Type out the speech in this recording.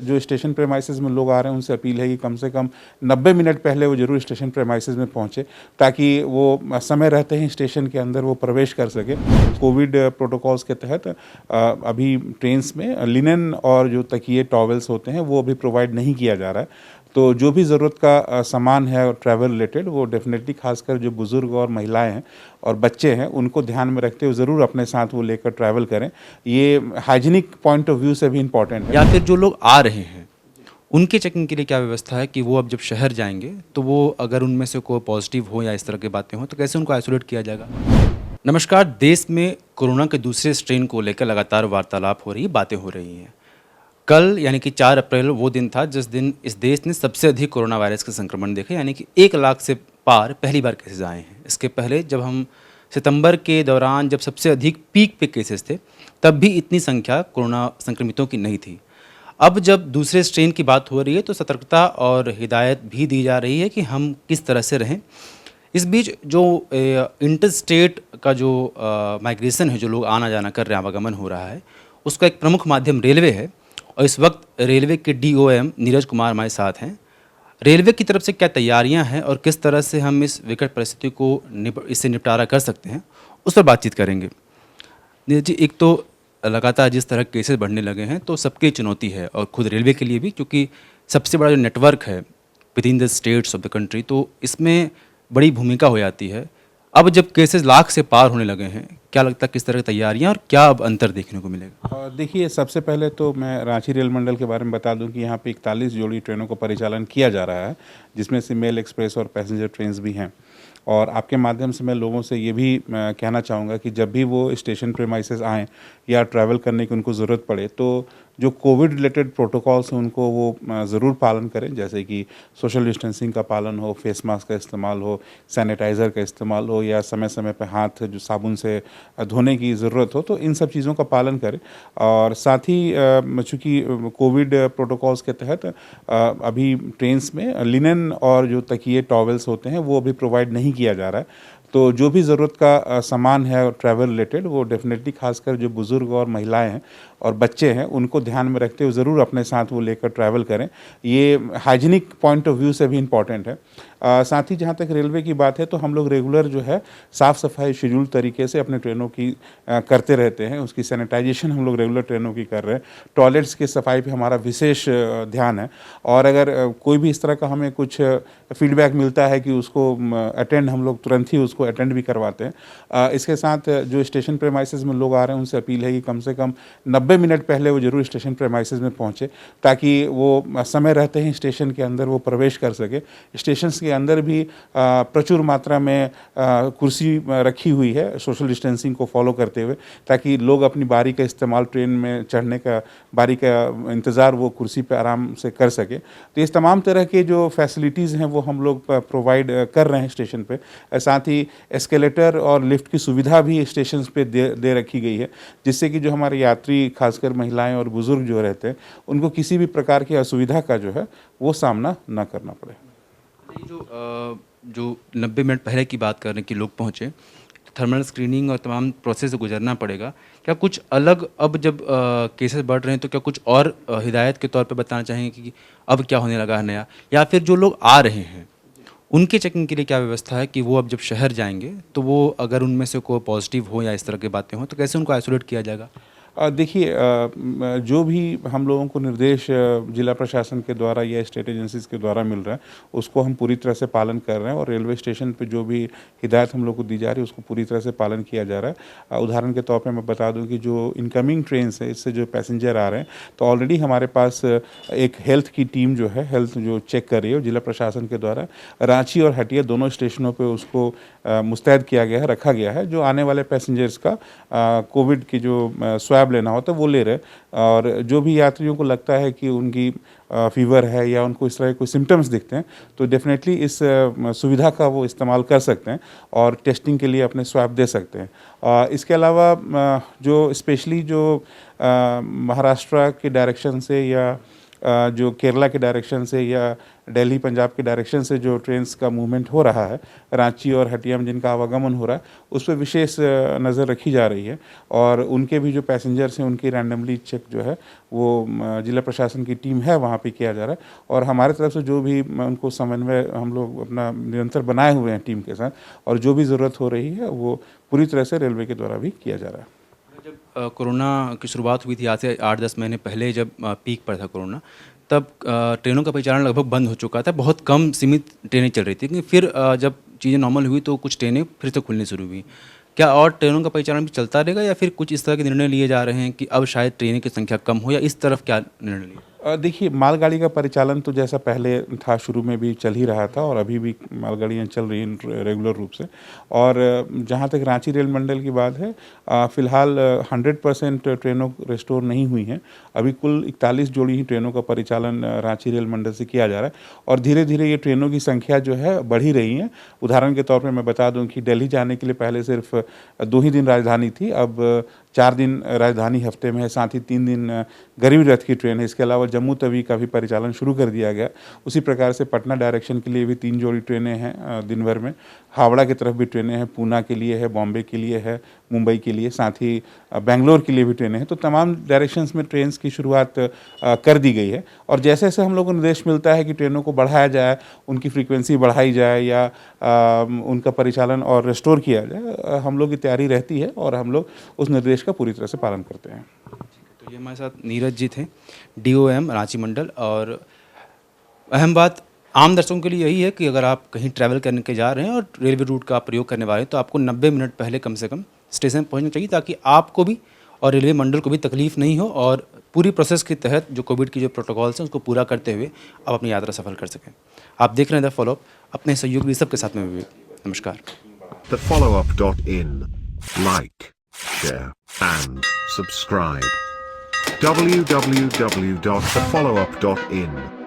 जो station premises में लोग आ रहे हैं उनसे अपील है कि कम से कम 90 मिनट पहले वो ज़रूर स्टेशन प्रेमाइसेस में पहुँचे, ताकि वो समय रहते ही स्टेशन के अंदर वो प्रवेश कर सके। कोविड प्रोटोकॉल्स के तहत अभी ट्रेन्स में लिनन और जो तकिए टॉवेल्स होते हैं वो अभी प्रोवाइड नहीं किया जा रहा है। तो जो भी ज़रूरत का सामान है ट्रैवल रिलेटेड, वो डेफिनेटली खासकर जो बुज़ुर्ग और महिलाएं हैं और बच्चे हैं उनको ध्यान में रखते हुए ज़रूर अपने साथ वो लेकर ट्रैवल करें। ये हाइजीनिक पॉइंट ऑफ व्यू से भी इम्पॉर्टेंट है। या फिर जो लोग आ रहे हैं उनके चेकिंग के लिए क्या व्यवस्था है कि वो अब जब शहर जाएंगे तो वो अगर उनमें से कोई पॉजिटिव हो या इस तरह की बातें हो तो कैसे उनको आइसोलेट किया जाएगा। नमस्कार। देश में कोरोना के दूसरे स्ट्रेन को लेकर लगातार वार्तालाप हो रही है, बातें हो रही हैं। कल यानी कि 4 अप्रैल वो दिन था जिस दिन इस देश ने सबसे अधिक कोरोना वायरस के संक्रमण देखे, यानी कि 1 लाख से पार पहली बार केसेस आए हैं। इसके पहले जब हम सितंबर के दौरान जब सबसे अधिक पीक पे केसेस थे तब भी इतनी संख्या कोरोना संक्रमितों की नहीं थी। अब जब दूसरे स्ट्रेन की बात हो रही है तो सतर्कता और हिदायत भी दी जा रही है कि हम किस तरह से रहें। इस बीच जो इंटर स्टेट का जो माइग्रेशन है, जो लोग आना जाना कर रहे हैं, आवागमन हो रहा है, उसका एक प्रमुख माध्यम रेलवे है और इस वक्त रेलवे के डीओएम नीरज कुमार हमारे साथ हैं। रेलवे की तरफ से क्या तैयारियां हैं और किस तरह से हम इस विकट परिस्थिति को इससे निपटारा कर सकते हैं, उस पर बातचीत करेंगे। नीरज जी, एक तो लगातार जिस तरह केसेस बढ़ने लगे हैं तो सबकी चुनौती है और खुद रेलवे के लिए भी, क्योंकि सबसे बड़ा जो नेटवर्क है with in the states of the country, तो इसमें बड़ी भूमिका हो जाती है। अब जब केसेस लाख से पार होने लगे हैं, क्या लगता है किस तरह की तैयारियां और क्या अब अंतर देखने को मिलेगा? देखिए, सबसे पहले तो मैं रांची रेल मंडल के बारे में बता दूं कि यहाँ पे 41 जोड़ी ट्रेनों का परिचालन किया जा रहा है, जिसमें से मेल एक्सप्रेस और पैसेंजर ट्रेन्स भी हैं। और आपके माध्यम से मैं लोगों से ये भी कहना चाहूँगा कि जब भी वो स्टेशन प्रेमाइसेस आएँ या ट्रैवल करने की उनको ज़रूरत पड़े, तो जो कोविड रिलेटेड प्रोटोकॉल्स हैं उनको वो ज़रूर पालन करें, जैसे कि सोशल डिस्टेंसिंग का पालन हो, फेस मास्क का इस्तेमाल हो, सैनिटाइज़र का इस्तेमाल हो, या समय समय पे हाथ जो साबुन से धोने की ज़रूरत हो, तो इन सब चीज़ों का पालन करें। और साथ ही चूँकि कोविड प्रोटोकॉल्स के तहत अभी ट्रेन्स में लिनन और जो तकिए टॉवेल्स होते हैं वो अभी प्रोवाइड नहीं किया जा रहा है। तो जो भी ज़रूरत का सामान है ट्रैवल रिलेटेड, वो डेफिनेटली खासकर जो बुज़ुर्ग और महिलाएं हैं और बच्चे हैं उनको ध्यान में रखते हुए ज़रूर अपने साथ वो लेकर ट्रैवल करें। ये हाइजीनिक पॉइंट ऑफ व्यू से भी इम्पॉर्टेंट है। साथ ही जहाँ तक रेलवे की बात है तो हम लोग रेगुलर जो है साफ़ सफाई शेड्यूल तरीके से अपने ट्रेनों की करते रहते हैं। उसकी सैनिटाइजेशन हम लोग रेगुलर ट्रेनों की कर रहे हैं। टॉयलेट्स की सफाई पे हमारा विशेष ध्यान है। और अगर कोई भी इस तरह का हमें कुछ फीडबैक मिलता है कि उसको अटेंड, हम लोग तुरंत ही उसको अटेंड भी करवाते हैं। इसके साथ जो स्टेशन प्रेमाइसेस में लोग आ रहे हैं उनसे अपील है कि कम से कम 90 मिनट पहले वो ज़रूर स्टेशन प्रेमाइसेस में पहुँचे, ताकि वो समय रहते ही स्टेशन के अंदर वो प्रवेश कर सके। स्टेशन के अंदर भी प्रचुर मात्रा में कुर्सी रखी हुई है सोशल डिस्टेंसिंग को फॉलो करते हुए, ताकि लोग अपनी बारी का इस्तेमाल, ट्रेन में चढ़ने का बारी का इंतज़ार वो कुर्सी पे आराम से कर सके। तो इस तमाम तरह के जो फैसिलिटीज़ हैं वो हम लोग प्रोवाइड कर रहे हैं स्टेशन पे। साथ ही एस्केलेटर और लिफ्ट की सुविधा भी स्टेशन पे दे रखी गई है, जिससे कि जो हमारे यात्री खासकर महिलाएं और बुज़ुर्ग जो रहते हैं उनको किसी भी प्रकार की असुविधा का जो है वो सामना ना करना पड़े। ये जो 90 मिनट पहले की बात कर रहे हैं कि लोग पहुँचे, तो थर्मल स्क्रीनिंग और तमाम प्रोसेस से गुजरना पड़ेगा। क्या कुछ अलग अब जब केसेस बढ़ रहे हैं तो क्या कुछ और हिदायत के तौर पे बताना चाहेंगे कि अब क्या होने लगा है नया, या फिर जो लोग आ रहे हैं उनके चेकिंग के लिए क्या व्यवस्था है कि वो अब जब शहर जाएंगे तो वो अगर उनमें से कोई पॉजिटिव हो या इस तरह की बातें हो तो कैसे उनको आइसोलेट किया जाएगा? देखिए, जो भी हम लोगों को निर्देश जिला प्रशासन के द्वारा या स्टेट एजेंसीज़ के द्वारा मिल रहा है उसको हम पूरी तरह से पालन कर रहे हैं। और रेलवे स्टेशन पे जो भी हिदायत हम लोग को दी जा रही है उसको पूरी तरह से पालन किया जा रहा है। उदाहरण के तौर पे मैं बता दूं कि जो इनकमिंग ट्रेन्स है, इससे जो पैसेंजर आ रहे हैं, तो ऑलरेडी हमारे पास एक हेल्थ की टीम जो है, हेल्थ जो चेक कर रही है जिला प्रशासन के द्वारा रांची और हटिया दोनों स्टेशनों पर उसको मुस्तैद किया गया है, रखा गया है। जो आने वाले पैसेंजर्स का कोविड की जो स्वैब लेना होता है वो ले रहे। और जो भी यात्रियों को लगता है कि उनकी फीवर है या उनको इस तरह के कोई सिम्टम्स दिखते हैं तो डेफिनेटली इस सुविधा का वो इस्तेमाल कर सकते हैं और टेस्टिंग के लिए अपने स्वैब दे सकते हैं। इसके अलावा जो स्पेशली जो महाराष्ट्र के डायरेक्शन से या जो केरला के डायरेक्शन से या दिल्ली पंजाब के डायरेक्शन से जो ट्रेन्स का मूवमेंट हो रहा है, रांची और हटिया में जिनका आवागमन हो रहा है, उस पर विशेष नज़र रखी जा रही है। और उनके भी जो पैसेंजर्स हैं उनकी रैंडमली चेक जो है वो जिला प्रशासन की टीम है वहाँ पे किया जा रहा है। और हमारे तरफ से जो भी उनको समन्वय हम लोग अपना निरंतर बनाए हुए हैं टीम के साथ, और जो भी ज़रूरत हो रही है वो पूरी तरह से रेलवे के द्वारा भी किया जा रहा है। जब कोरोना की शुरुआत हुई थी आज से 8-10 महीने पहले, जब पीक पर था कोरोना, तब ट्रेनों का परिचालन लगभग बंद हो चुका था, बहुत कम सीमित ट्रेनें चल रही थी। लेकिन फिर जब चीज़ें नॉर्मल हुई तो कुछ ट्रेनें फिर से खुलनी शुरू हुई। क्या और ट्रेनों का परिचालन भी चलता रहेगा, या फिर कुछ इस तरह के निर्णय लिए जा रहे हैं कि अब शायद ट्रेनों की संख्या कम हो, या इस तरफ क्या निर्णय लिया? देखिए, मालगाड़ी का परिचालन तो जैसा पहले था शुरू में भी चल ही रहा था, और अभी भी मालगाड़ियाँ चल रही हैं रेगुलर रूप से। और जहाँ तक रांची रेल मंडल की बात है, फ़िलहाल 100% ट्रेनों रिस्टोर नहीं हुई हैं। अभी कुल 41 जोड़ी ही ट्रेनों का परिचालन रांची रेल मंडल से किया जा रहा है, और धीरे धीरे ये ट्रेनों की संख्या जो है बढ़ ही रही है। उदाहरण के तौर पर मैं बता दूँ कि दिल्ली जाने के लिए पहले सिर्फ 2 ही दिन राजधानी थी, अब 4 दिन राजधानी हफ्ते में है, साथ ही 3 दिन गरीब रथ की ट्रेन है। इसके अलावा जम्मू तवी का भी परिचालन शुरू कर दिया गया। उसी प्रकार से पटना डायरेक्शन के लिए भी 3 जोड़ी ट्रेनें हैं दिन भर में। हावड़ा की तरफ भी ट्रेनें हैं, पूना के लिए है, बॉम्बे के लिए है, मुंबई के लिए, साथ ही बेंगलोर के लिए भी ट्रेनें हैं। तो तमाम डायरेक्शंस में ट्रेन्स की शुरुआत कर दी गई है। और जैसे जैसे हम लोगों को निर्देश मिलता है कि ट्रेनों को बढ़ाया जाए, उनकी फ्रीक्वेंसी बढ़ाई जाए, या उनका परिचालन और रिस्टोर किया जाए, हम लोग की तैयारी रहती है, और हम लोग उस निर्देश का पूरी तरह से पालन करते हैं। तो ये हमारे साथ नीरज जी थे, DOM रांची मंडल। और अहम बात आम दर्शकों के लिए यही है कि अगर आप कहीं ट्रैवल करने के जा रहे हैं और रेलवे रूट का आप प्रयोग करने वाले हैं, तो आपको 90 मिनट पहले कम से कम स्टेशन पहुंचना चाहिए, ताकि आपको भी और रेलवे मंडल को भी तकलीफ नहीं हो, और पूरी प्रोसेस के तहत जो कोविड की जो प्रोटोकॉल्स हैं उसको पूरा करते हुए आप अपनी यात्रा सफल कर सकें। आप देख रहे हैं द फॉलोअप, अपने सहयोगी सब के साथ में भी। नमस्कार। thefollowup.in. Like, share and subscribe. www.thefollowup.in